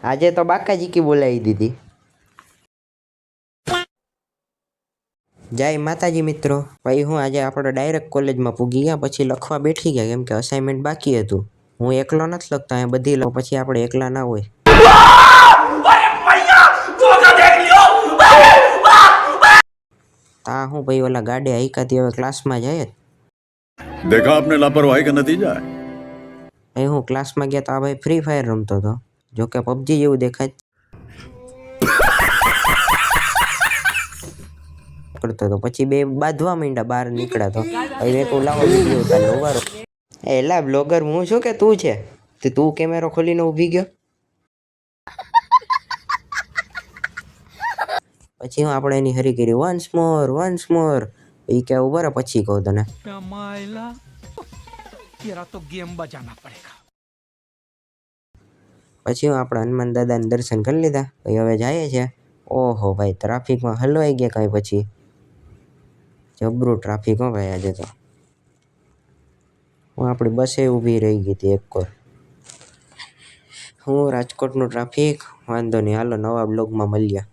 આજે તો બાકાજી કી બોલાવી દીધી. જય માતાજી મિત્રો. ભાઈ હું આજે આપણે ડાયરેક્ટ કોલેજમાં પૂગી ગયા, પછી લખવા બેઠી ગયા કેમ કે અસાઇનમેન્ટ બાકી હતું. હું એકલો નથી લખતો, અહીંયા બધી લો, પછી આપણે એકલા ના હોય. તા હું ભાઈ ઓલા ગાડે હાઈકાતી હવે ક્લાસમાં જાય જ. देखा आपने लापरवाही का नतीजा है. અહીં હું ક્લાસમાં ગયા તો આ ભાઈ ફ્રી ફાયર રમતો હતો, જોકે પબજી જેવું દેખાય કરતો હતો. પછી બે બાંધવા માંડ્યા, બહાર નીકળ્યા તો ભાઈ મેં કહું લાવો વિડીયો ઉતારો ઉભારો. એલા બ્લોગર હું છું કે તું છે? તે તું કેમેરો ખોલીને ઊભી ગયો. પછી હું આપણે એની હરી કરી વન્સ મોર એ કે ઉભા પછી કહું તને. પછી હું આપણે હનુમાન દાદાને દર્શન કરી લીધા. ભાઈ હવે જાય છે. ઓહો ભાઈ ટ્રાફિકમાં હલવાઈ ગયા કાંઈ, પછી જબરું ટ્રાફિક હો ભાઈ આજે તો. હું આપણી બસે ઊભી રહી ગઈ હતી એક કોર. હું રાજકોટનું ટ્રાફિક વાંધો નહીં, હાલો નવા બ્લોગમાં મળ્યા.